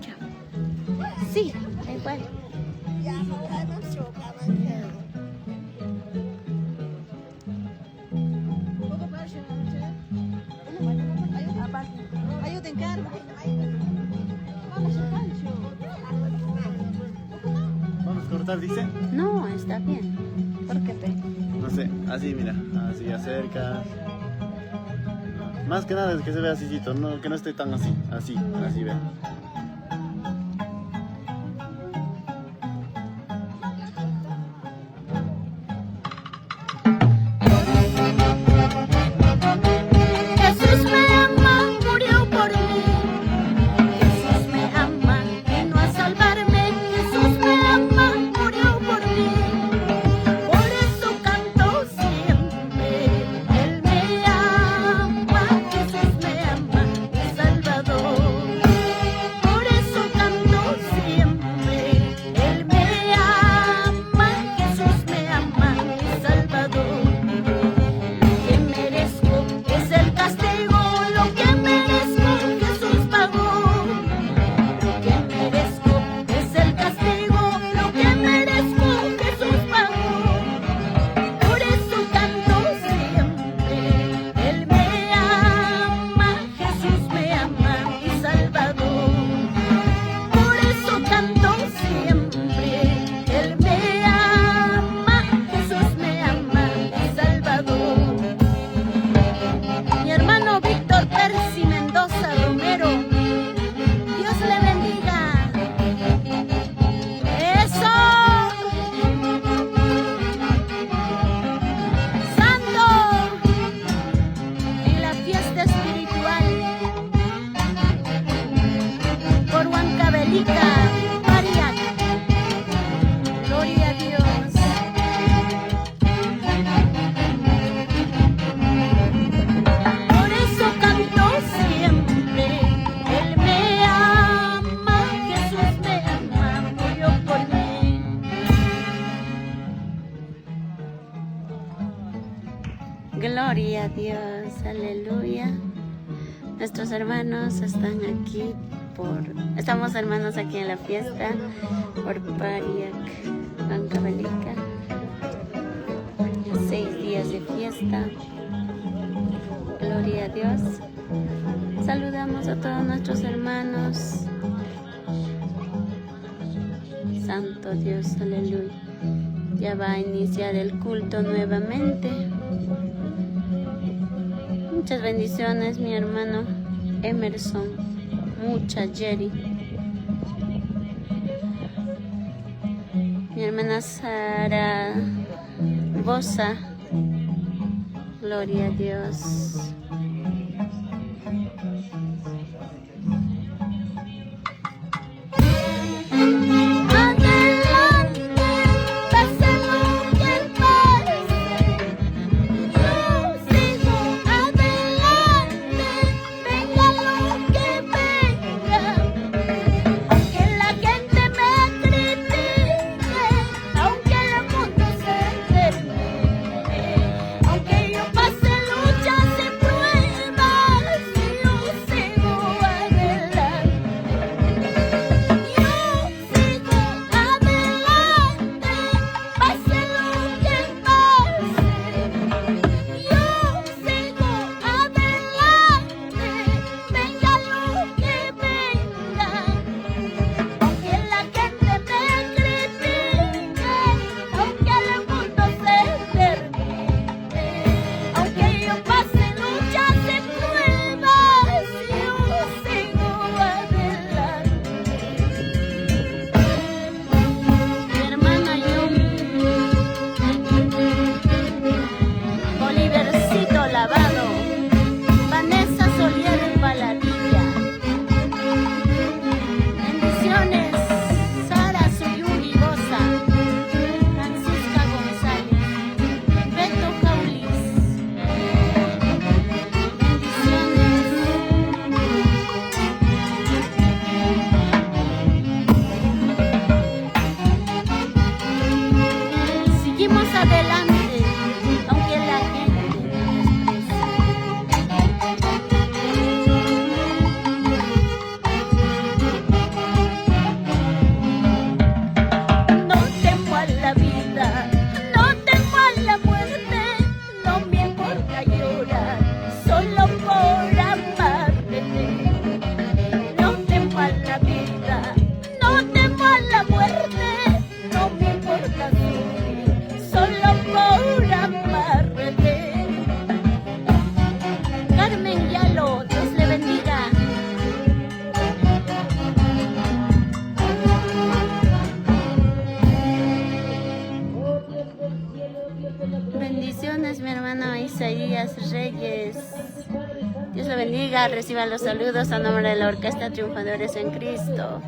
mucho. Sí, igual. Vamos a cortar, dice. No, está bien. ¿Por qué, pe? No sé, así mira, así acerca. Más que nada es que se vea asícito, no, que no esté tan así, así ve. Jesús me ama, murió por mí. Jesús me ama, vino a salvarme. Jesús me ama, murió por mí. Por eso canto siempre. Él me ama, Jesús me ama, mi Salvador. Por eso canto siempre. Él me ama, Jesús me ama, mi Salvador. Lo que merezco es el castigo, lo que merezco Jesús pagó. Lo que merezco es el castigo, lo que merezco Jesús pagó. Por eso canto siempre, Él me ama, Jesús me ama, mi Salvador. Por eso canto siempre, Él me ama, Jesús me ama, mi Salvador. Mi hermano Víctor Percy Mendoza Romero, Dios le bendiga. ¡Eso! ¡Santo! En la fiesta espiritual por Huancavelica, María. Gloria a Dios. Por eso canto siempre, Él me ama, Jesús me ama, murió por mí. Gloria a Dios, aleluya. Nuestros hermanos están aquí estamos hermanos aquí en la fiesta por Pariac, Huancavelica. 6 días de fiesta. Gloria a Dios. Saludamos a todos nuestros hermanos. Santo Dios, aleluya. Ya va a iniciar el culto nuevamente. Muchas bendiciones, mi hermano Emerson. Mucha Jerry. Mi hermana Sara Bosa. Gloria a Dios. Adelante, pase lo que pase, yo sigo adelante, venga lo que venga. Aunque la gente me critique, aunque el mundo se termine, aunque yo pase luchas y pruebas. Isaías Reyes. Dios le bendiga, reciban los saludos a nombre de la Orquesta Triunfadores en Cristo.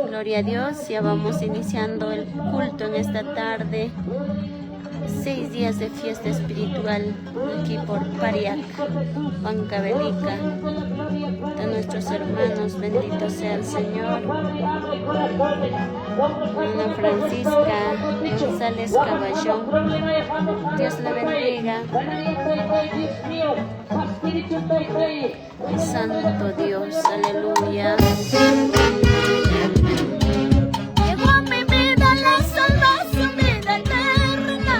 Gloria a Dios, ya vamos iniciando el culto en esta tarde. 6 días de fiesta espiritual aquí por Pariac, Huancavelica. De nuestros hermanos, bendito sea el Señor. Ana Francisca González Caballón, Dios la bendiga. Santo Dios, aleluya. Llegó a mi vida la salvación, vida eterna,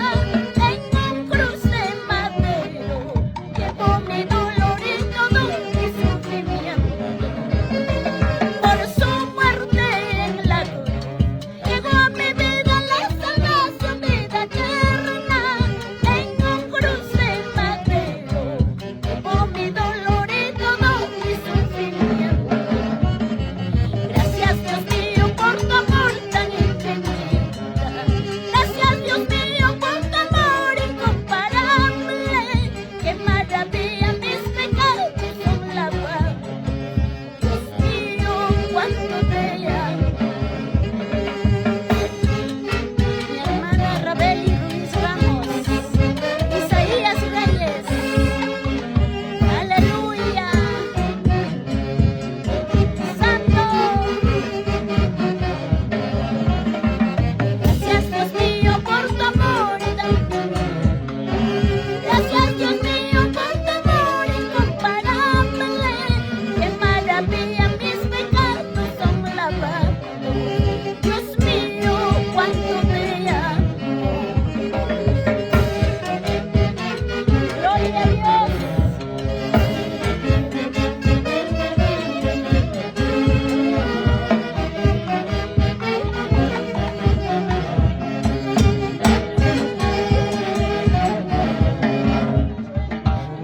en un cruz de madero. Llegó mi dolor y todo mi sufrimiento, por su muerte en la cruz. Llegó a mi vida la salvación, vida eterna, en un cruz de madero. Llegó mi dolor y todo mi sufrimiento. Gracias Dios mío por tu amor tan infinito. Gracias Dios mío por tu amor incomparable. Qué maravilla, mis pecados son lavados. Dios mío, cuánto te amo. Mi hermana Rabeli Ruiz Ramos, Isaías Reyes, aleluya. Santo. Gracias Dios mío por tu amor gracias Dios mío por tu amor incomparable. Qué maravilla, mis pecados son lavados. Dios mío, cuánto te amo. Gloria a Dios.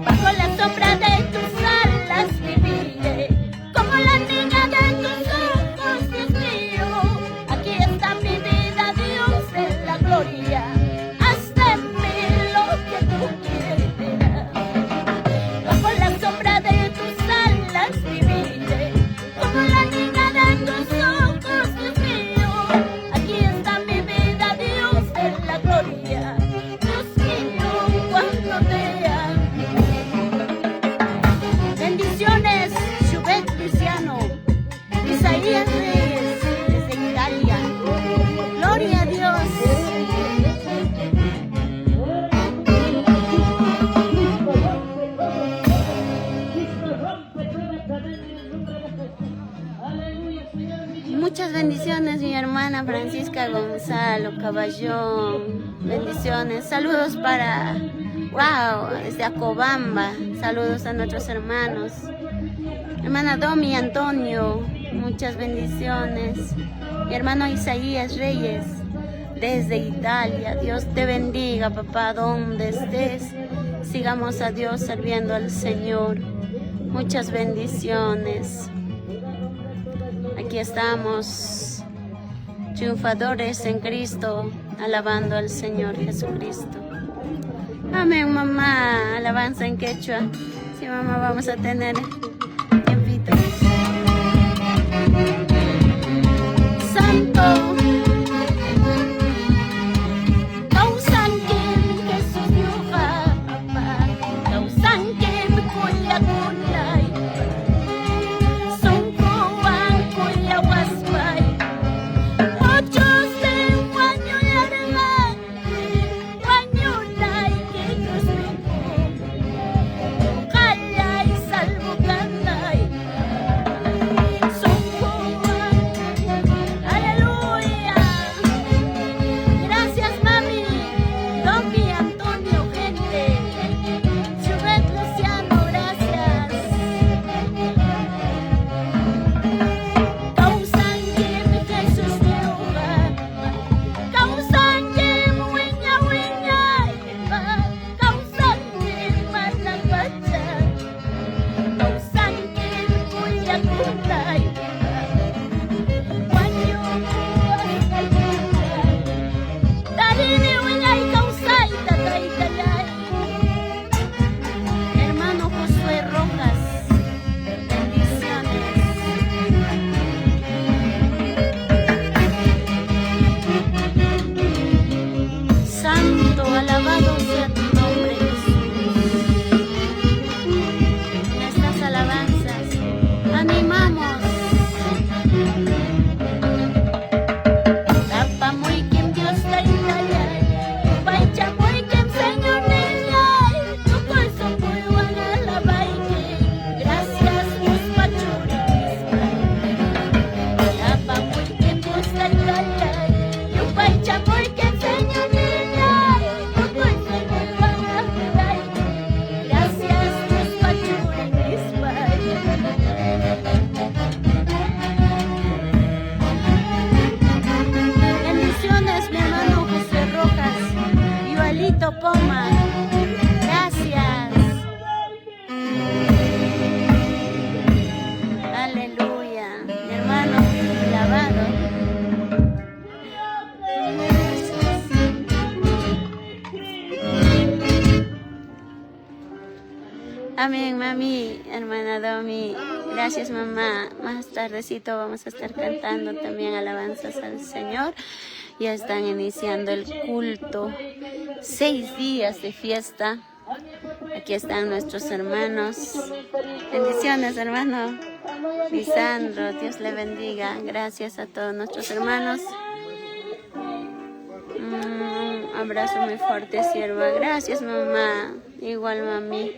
Bajo la sombra de tus alas viviré, como la niña de tus ojos, Dios mío. Aquí está mi vida, Dios de la gloria. Haz de mí lo que tú quieras. Bajo la sombra de tus alas viviré, como la niña de tus ojos, Dios mío. Aquí está mi vida, Dios de la gloria. Dios mío, cuánto te amo. Bendiciones, Chubet Luciano, Isaías Reyes, desde Italia. Gloria a Dios. Muchas bendiciones, mi hermana Francisca Gonzalo Caballón. Bendiciones. Saludos para, desde Acobamba. Saludos a nuestros hermanos. Hermana Domi Antonio, muchas bendiciones. Mi hermano Isaías Reyes, desde Italia. Dios te bendiga, papá, donde estés. Sigamos a Dios sirviendo al Señor. Muchas bendiciones. Aquí estamos, triunfadores en Cristo, alabando al Señor Jesucristo. Amén, mamá. Alabanza en quechua. Sí, mamá, vamos a tener tiempito. Santo. Kausankim Jesús Yuha, papá. Kausankim kuya kunay. Sungkuan kuya wasbay. Ochos de wanyo yarlay. Wanyo lay que Dios me kalay salvo ka. Amén, mami, hermana Domi. Gracias, mamá. Más tardecito vamos a estar cantando también alabanzas al Señor. Ya están iniciando el culto. 6 días de fiesta. Aquí están nuestros hermanos. Bendiciones, hermano Lisandro. Dios le bendiga. Gracias a todos nuestros hermanos. Un abrazo muy fuerte, sierva. Gracias, mamá. Igual, mami.